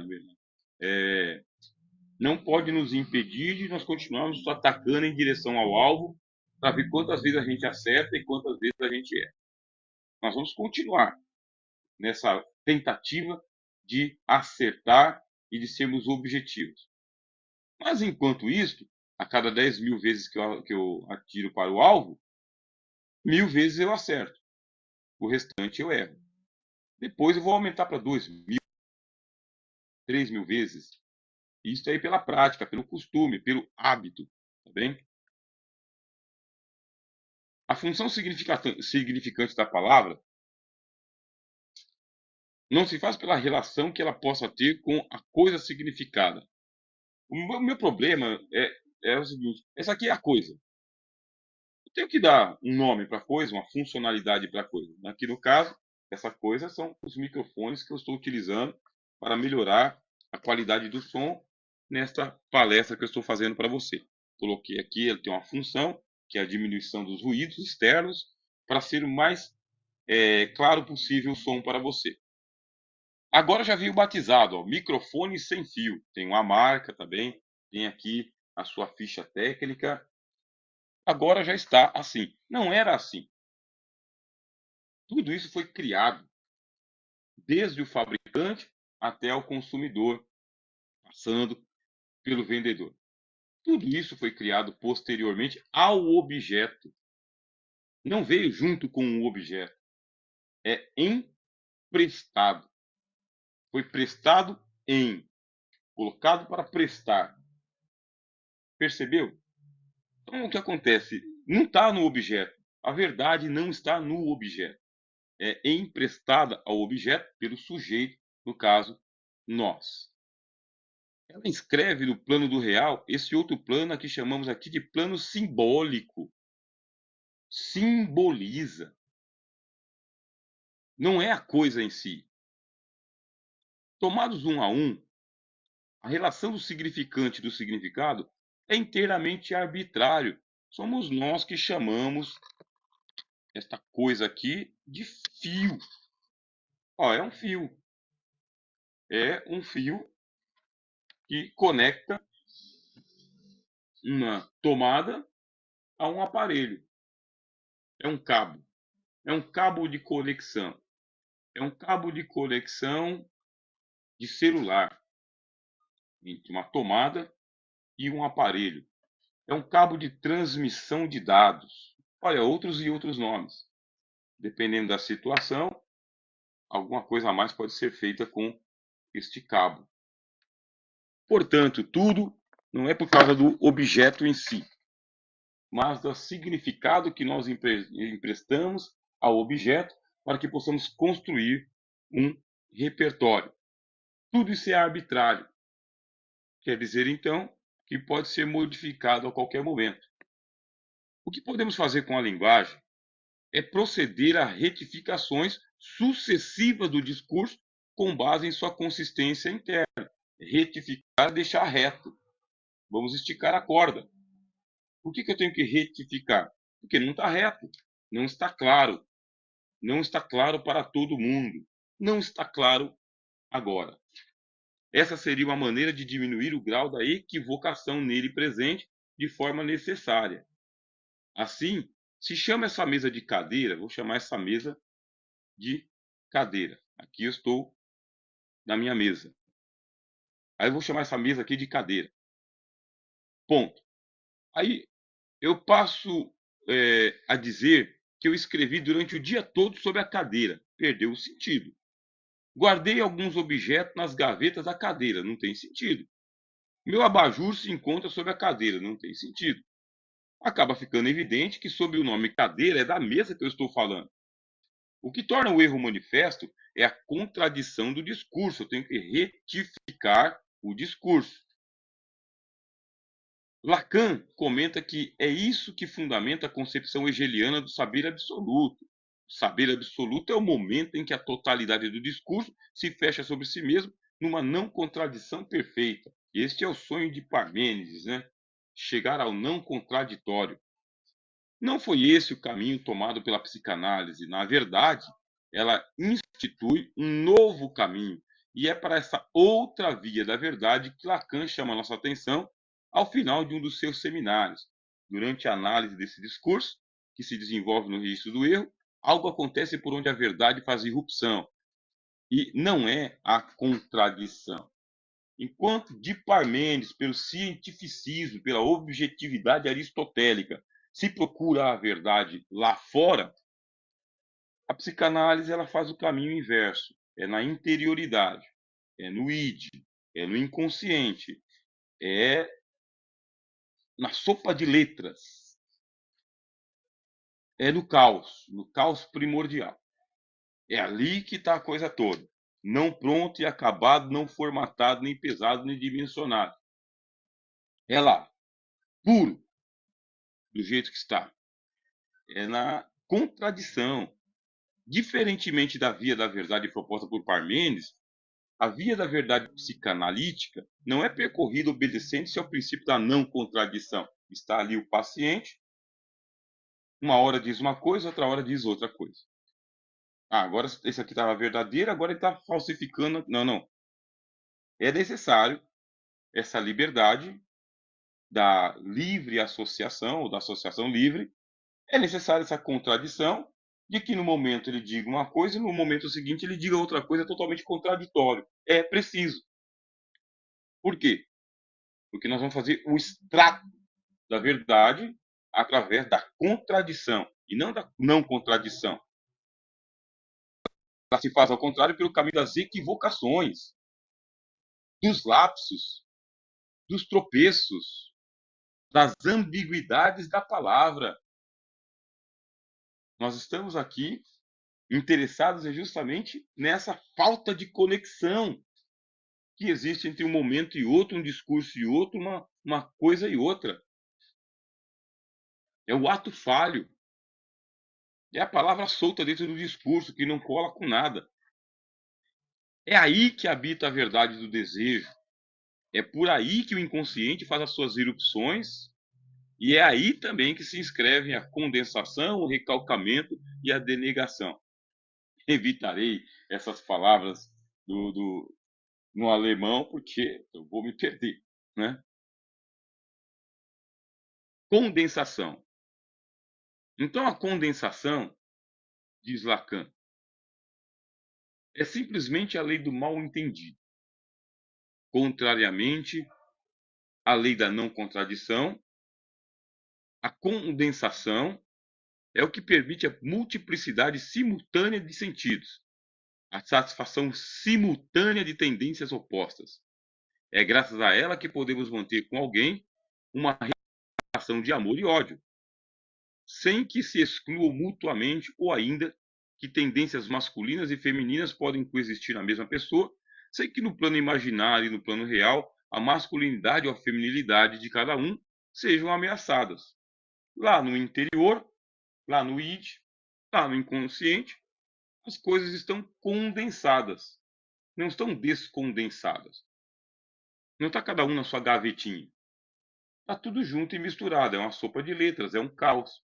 não pode nos impedir de nós continuarmos atacando em direção ao alvo para ver quantas vezes a gente acerta e quantas vezes a gente erra. Nós vamos continuar nessa tentativa de acertar e de sermos objetivos. Mas enquanto isso, a cada 10 mil vezes que eu atiro para o alvo, 1000 vezes eu acerto. O restante eu erro. Depois eu vou aumentar para 2.000, 3.000 vezes. Isso aí pela prática, pelo costume, pelo hábito. Tá bem? A função significante da palavra não se faz pela relação que ela possa ter com a coisa significada. O meu problema é o seguinte: essa aqui é a coisa. Eu tenho que dar um nome para a coisa, uma funcionalidade para a coisa. Aqui no caso, essa coisa são os microfones que eu estou utilizando para melhorar a qualidade do som nesta palestra que eu estou fazendo para você. Coloquei aqui, ele tem uma função, que é a diminuição dos ruídos externos, para ser o mais claro possível o som para você. Agora já veio batizado, ó, microfone sem fio. Tem uma marca também, tem aqui a sua ficha técnica. Agora já está assim. Não era assim. Tudo isso foi criado desde o fabricante até o consumidor, passando pelo vendedor. Tudo isso foi criado posteriormente ao objeto. Não veio junto com o objeto. É emprestado. Foi prestado colocado para prestar. Percebeu? Então o que acontece? Não está no objeto. A verdade não está no objeto. É emprestada ao objeto pelo sujeito, no caso, nós. Ela inscreve no plano do real esse outro plano que chamamos aqui de plano simbólico. Simboliza. Não é a coisa em si. Tomados um a um, a relação do significante e do significado é inteiramente arbitrário. Somos nós que chamamos esta coisa aqui de fio. Ó, é um fio. É um fio que conecta uma tomada a um aparelho. É um cabo. É um cabo de conexão. É um cabo de conexão de celular entre uma tomada e um aparelho. É um cabo de transmissão de dados. Olha, outros e outros nomes. Dependendo da situação, alguma coisa a mais pode ser feita com este cabo. Portanto, tudo não é por causa do objeto em si, mas do significado que nós emprestamos ao objeto para que possamos construir um repertório. Tudo isso é arbitrário. Quer dizer, então, que pode ser modificado a qualquer momento. O que podemos fazer com a linguagem é proceder a retificações sucessivas do discurso com base em sua consistência interna. Retificar, deixar reto. Vamos esticar a corda. Por que eu tenho que retificar? Porque não está reto, não está claro. Não está claro para todo mundo. Não está claro agora. Essa seria uma maneira de diminuir o grau da equivocação nele presente de forma necessária. Assim, se chama essa mesa de cadeira, vou chamar essa mesa de cadeira. Aqui eu estou na minha mesa. Aí eu vou chamar essa mesa aqui de cadeira. Ponto. Aí eu passo a dizer que eu escrevi durante o dia todo sobre a cadeira. Perdeu o sentido. Guardei alguns objetos nas gavetas da cadeira. Não tem sentido. Meu abajur se encontra sobre a cadeira. Não tem sentido. Acaba ficando evidente que sob o nome cadeira é da mesa que eu estou falando. O que torna o erro manifesto é a contradição do discurso. Eu tenho que retificar o discurso. Lacan comenta que é isso que fundamenta a concepção hegeliana do saber absoluto. O saber absoluto é o momento em que a totalidade do discurso se fecha sobre si mesmo numa não contradição perfeita. Este é o sonho de Parmênides, né? Chegar ao não contraditório. Não foi esse o caminho tomado pela psicanálise. Na verdade, ela institui um novo caminho. E é para essa outra via da verdade que Lacan chama a nossa atenção ao final de um dos seus seminários. Durante a análise desse discurso, que se desenvolve no registro do erro, algo acontece por onde a verdade faz irrupção. E não é a contradição. Enquanto de Parmênides, pelo cientificismo, pela objetividade aristotélica, se procura a verdade lá fora, a psicanálise ela faz o caminho inverso. É na interioridade, é no id, é no inconsciente, é na sopa de letras, é no caos primordial. É ali que está a coisa toda. Não pronto e acabado, não formatado, nem pesado, nem dimensionado. É lá, puro, do jeito que está. É na contradição. Diferentemente da via da verdade proposta por Parmênides, a via da verdade psicanalítica não é percorrida obedecendo-se ao princípio da não contradição. Está ali o paciente, uma hora diz uma coisa, outra hora diz outra coisa. Agora esse aqui estava verdadeiro, agora ele está falsificando. Não, não. É necessário essa liberdade da livre associação, ou da associação livre. É necessária essa contradição de que no momento ele diga uma coisa e no momento seguinte ele diga outra coisa totalmente contraditório. É preciso. Por quê? Porque nós vamos fazer o extrato da verdade através da contradição e não da não contradição. Ela se faz ao contrário pelo caminho das equivocações, dos lapsos, dos tropeços, das ambiguidades da palavra. Nós estamos aqui interessados justamente nessa falta de conexão que existe entre um momento e outro, um discurso e outro, uma coisa e outra. É o ato falho. É a palavra solta dentro do discurso que não cola com nada. É aí que habita a verdade do desejo. É por aí que o inconsciente faz as suas erupções. E é aí também que se inscrevem a condensação, o recalcamento e a denegação. Evitarei essas palavras no alemão, porque eu vou me perder, né? Condensação. Então, a condensação, diz Lacan, é simplesmente a lei do mal entendido. Contrariamente à lei da não contradição, a condensação é o que permite a multiplicidade simultânea de sentidos, a satisfação simultânea de tendências opostas. É graças a ela que podemos manter com alguém uma relação de amor e ódio. sem que se excluam mutuamente, ou ainda que tendências masculinas e femininas podem coexistir na mesma pessoa, sem que no plano imaginário e no plano real a masculinidade ou a feminilidade de cada um sejam ameaçadas. Lá no interior, lá no id, lá no inconsciente, as coisas estão condensadas, não estão descondensadas. Não está cada um na sua gavetinha. Está tudo junto e misturado, é uma sopa de letras, é um caos.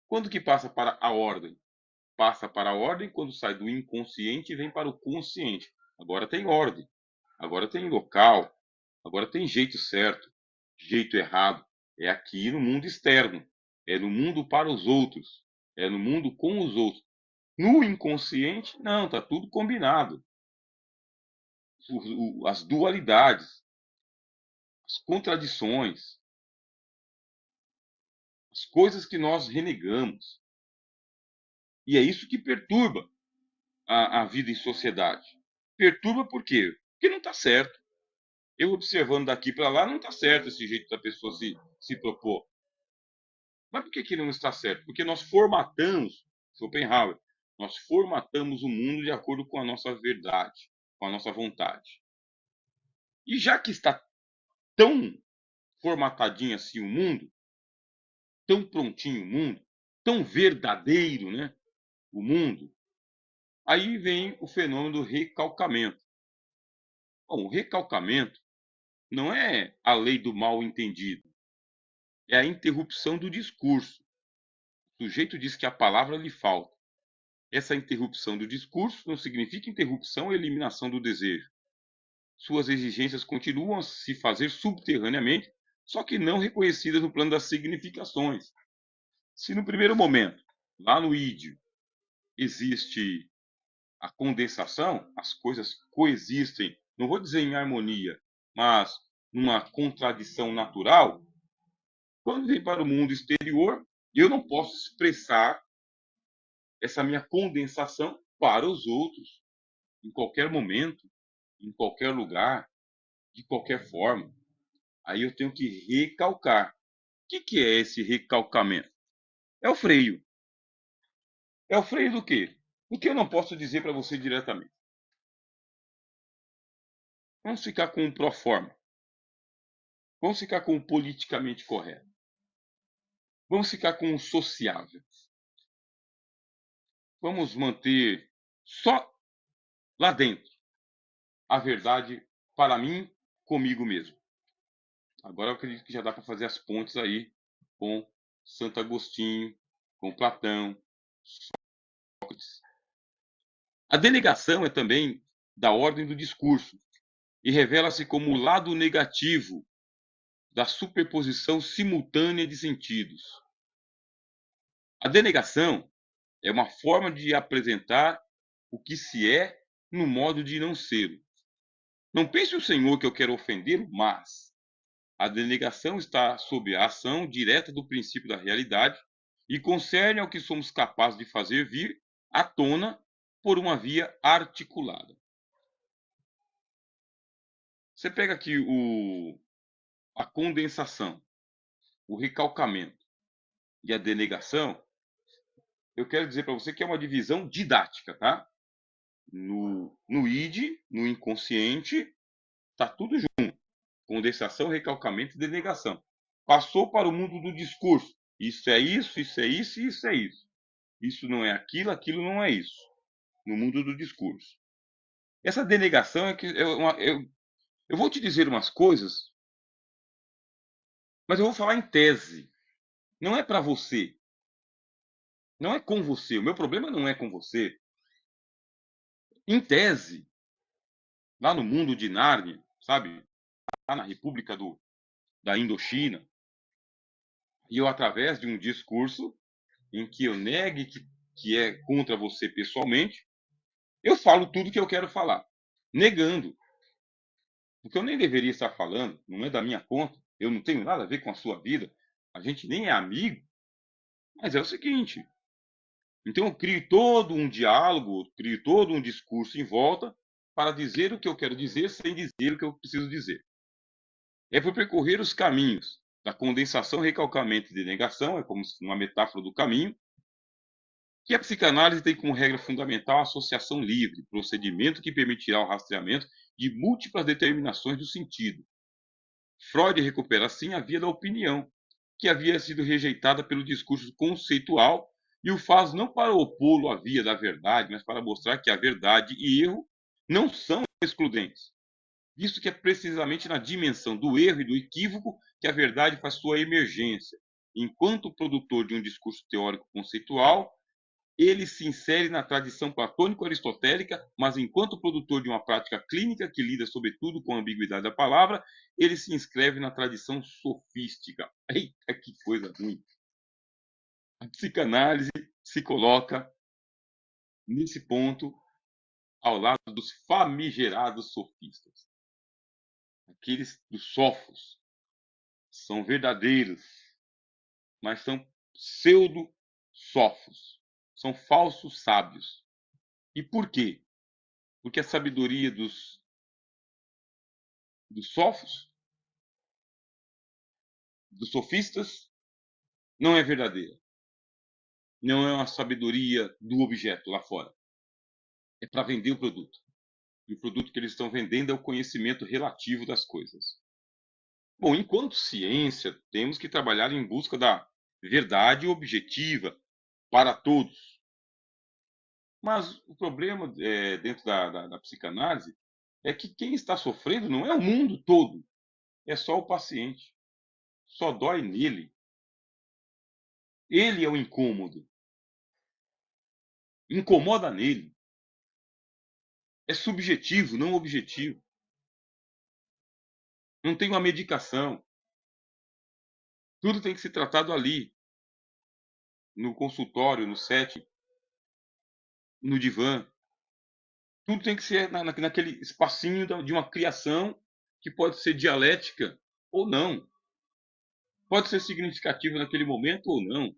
Quando que passa para a ordem? Passa para a ordem quando sai do inconsciente e vem para o consciente. Agora tem ordem, agora tem local, agora tem jeito certo, jeito errado. É aqui no mundo externo, é no mundo para os outros, é no mundo com os outros. No inconsciente, não, está tudo combinado. As dualidades, as contradições, as coisas que nós renegamos. E é isso que perturba a vida em sociedade. Perturba por quê? Porque não está certo. Eu observando daqui para lá, não está certo esse jeito da pessoa se propor. Mas por que não está certo? Porque nós formatamos, Schopenhauer, nós formatamos o mundo de acordo com a nossa verdade, com a nossa vontade. E já que está tão formatadinho assim o mundo, tão prontinho o mundo, tão verdadeiro, né, o mundo, aí vem o fenômeno do recalcamento. Bom, o recalcamento não é a lei do mal entendido, é a interrupção do discurso. O sujeito diz que a palavra lhe falta. Essa interrupção do discurso não significa interrupção ou eliminação do desejo. Suas exigências continuam a se fazer subterraneamente, só que não reconhecidas no plano das significações. Se no primeiro momento, lá no ídio, existe a condensação, as coisas coexistem, não vou dizer em harmonia, mas numa contradição natural, quando vem para o mundo exterior, eu não posso expressar essa minha condensação para os outros, em qualquer momento, em qualquer lugar, de qualquer forma. Aí eu tenho que recalcar. O que é esse recalcamento? É o freio. É o freio do quê? O que eu não posso dizer para você diretamente. Vamos ficar com o proforma. Vamos ficar com o politicamente correto. Vamos ficar com o sociável. Vamos manter só lá dentro a verdade para mim, comigo mesmo. Agora eu acredito que já dá para fazer as pontes aí com Santo Agostinho, com Platão, Sócrates. A denegação é também da ordem do discurso e revela-se como o lado negativo da superposição simultânea de sentidos. A denegação é uma forma de apresentar o que se é no modo de não ser. Não pense o Senhor que eu quero ofendê-lo, mas a denegação está sob a ação direta do princípio da realidade e concerne ao que somos capazes de fazer vir à tona por uma via articulada. Você pega aqui a condensação, o recalcamento e a denegação, eu quero dizer para você que é uma divisão didática, tá? No id, no inconsciente, está tudo junto. Condensação, recalcamento e denegação. Passou para o mundo do discurso. Isso é isso, isso é isso e isso é isso. Isso não é aquilo, aquilo não é isso. No mundo do discurso. Essa denegação é que eu vou te dizer umas coisas, mas eu vou falar em tese. Não é para você. Não é com você. O meu problema não é com você. Em tese, lá no mundo de Nárnia, sabe? Lá na República da Indochina, e eu, através de um discurso em que eu negue que é contra você pessoalmente, eu falo tudo que eu quero falar, negando. Porque eu nem deveria estar falando, não é da minha conta, eu não tenho nada a ver com a sua vida, a gente nem é amigo, mas é o seguinte. Então eu crio todo um diálogo, crio todo um discurso em volta para dizer o que eu quero dizer sem dizer o que eu preciso dizer. É por percorrer os caminhos da condensação, recalcamento e denegação, é como uma metáfora do caminho, que a psicanálise tem como regra fundamental a associação livre, procedimento que permitirá o rastreamento de múltiplas determinações do sentido. Freud recupera assim a via da opinião, que havia sido rejeitada pelo discurso conceitual, e o faz não para opô-lo à via da verdade, mas para mostrar que a verdade e erro não são excludentes, visto que é precisamente na dimensão do erro e do equívoco que a verdade faz sua emergência. Enquanto produtor de um discurso teórico conceitual, ele se insere na tradição platônico-aristotélica, mas enquanto produtor de uma prática clínica que lida sobretudo com a ambiguidade da palavra, ele se inscreve na tradição sofística. Eita, que coisa ruim! A psicanálise se coloca nesse ponto ao lado dos famigerados sofistas. Aqueles dos sófos são verdadeiros, mas são pseudo-sófos, são falsos sábios. E por quê? Porque a sabedoria dos sófos, dos sofistas, não é verdadeira. Não é uma sabedoria do objeto lá fora. É para vender o produto. E o produto que eles estão vendendo é o conhecimento relativo das coisas. Bom, enquanto ciência, temos que trabalhar em busca da verdade objetiva para todos. Mas o problema dentro da psicanálise é que quem está sofrendo não é o mundo todo, é só o paciente. Só dói nele. Ele é o incômodo. Incomoda nele. É subjetivo, não objetivo. Não tem uma medicação. Tudo tem que ser tratado ali, no consultório, no set, no divã. Tudo tem que ser naquele espacinho de uma criação que pode ser dialética ou não. Pode ser significativa naquele momento ou não.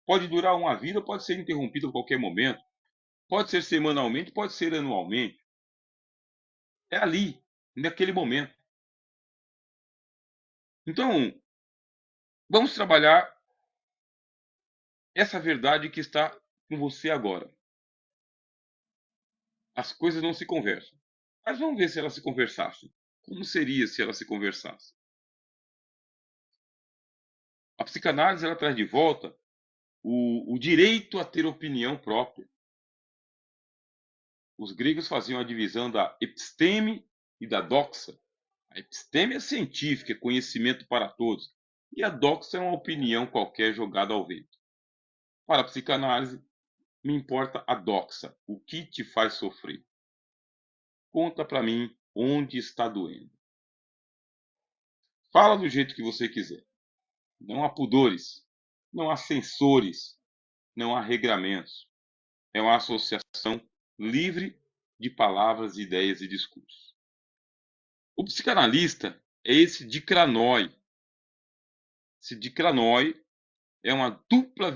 Pode durar uma vida, pode ser interrompida a qualquer momento. Pode ser semanalmente, pode ser anualmente. É ali, naquele momento. Então, vamos trabalhar essa verdade que está com você agora. As coisas não se conversam. Mas vamos ver se elas se conversassem. Como seria se elas se conversassem? A psicanálise ela traz de volta o direito a ter opinião própria. Os gregos faziam a divisão da episteme e da doxa. A episteme é científica, é conhecimento para todos. E a doxa é uma opinião qualquer jogada ao vento. Para a psicanálise, me importa a doxa, o que te faz sofrer. Conta para mim onde está doendo. Fala do jeito que você quiser. Não há pudores, não há censores, não há regramentos. É uma associação livre de palavras, ideias e discursos. O psicanalista é esse dicranoi. Esse dicranoi é uma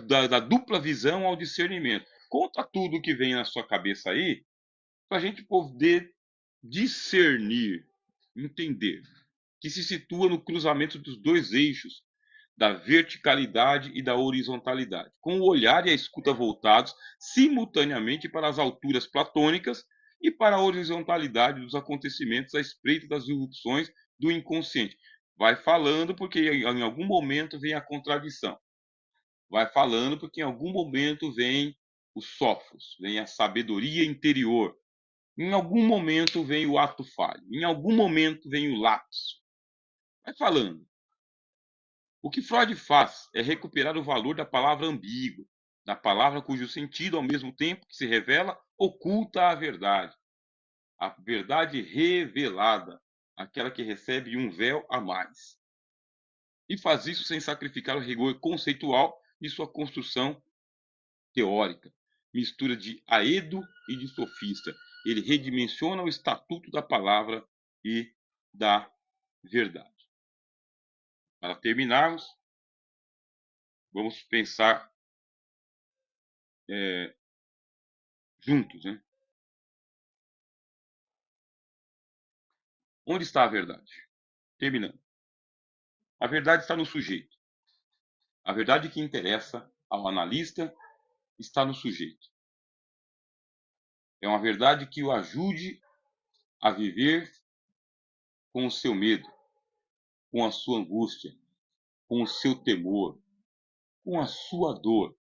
da dupla visão ao discernimento. Conta tudo que vem na sua cabeça aí, para a gente poder discernir, entender, que se situa no cruzamento dos dois eixos, da verticalidade e da horizontalidade, com o olhar e a escuta voltados simultaneamente para as alturas platônicas e para a horizontalidade dos acontecimentos à espreita das irrupções do inconsciente. Vai falando porque em algum momento vem a contradição. Vai falando porque em algum momento vem o sofos, vem a sabedoria interior. Em algum momento vem o ato falho. Em algum momento vem o lapso. Vai falando. O que Freud faz é recuperar o valor da palavra ambígua, da palavra cujo sentido, ao mesmo tempo que se revela, oculta a verdade. A verdade revelada, aquela que recebe um véu a mais. E faz isso sem sacrificar o rigor conceitual de sua construção teórica. Mistura de aedo e de sofista. Ele redimensiona o estatuto da palavra e da verdade. Para terminarmos, vamos pensar juntos, né? Onde está a verdade? Terminando. A verdade está no sujeito. A verdade que interessa ao analista está no sujeito. É uma verdade que o ajude a viver com o seu medo, com a sua angústia, com o seu temor, com a sua dor,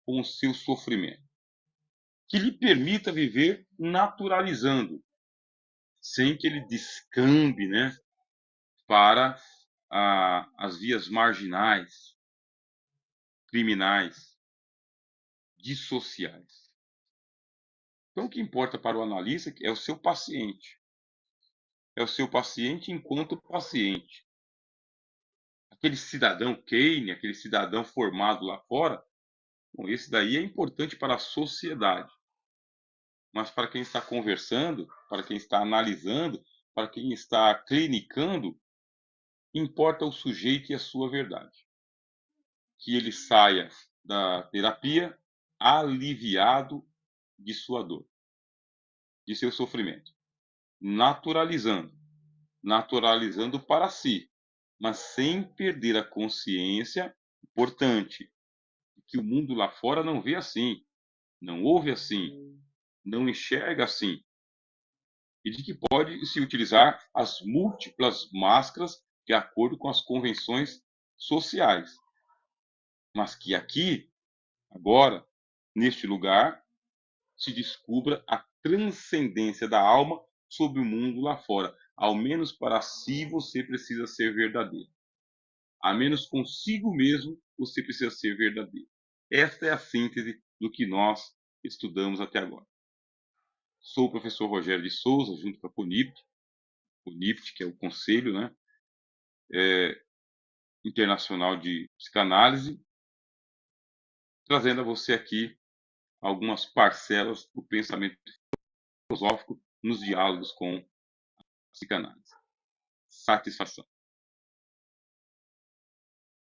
com o seu sofrimento. Que lhe permita viver naturalizando, sem que ele descambe, né, para as vias marginais, criminais, dissociais. Então, o que importa para o analista é o seu paciente. É o seu paciente enquanto paciente. Aquele cidadão Kane, aquele cidadão formado lá fora, bom, esse daí é importante para a sociedade. Mas para quem está conversando, para quem está analisando, para quem está clinicando, importa o sujeito e a sua verdade. Que ele saia da terapia aliviado de sua dor, de seu sofrimento, naturalizando para si, mas sem perder a consciência, importante, que o mundo lá fora não vê assim, não ouve assim, não enxerga assim, e de que pode se utilizar as múltiplas máscaras de acordo com as convenções sociais, mas que aqui, agora, neste lugar, se descubra a transcendência da alma sobre o mundo lá fora. Ao menos para si você precisa ser verdadeiro. A menos consigo mesmo você precisa ser verdadeiro. Esta é a síntese do que nós estudamos até agora. Sou o professor Rogério de Souza, junto com a CONIPT, que é o Conselho, né, Internacional de Psicanálise, trazendo a você aqui algumas parcelas do pensamento filosófico nos diálogos com a psicanálise. Satisfação.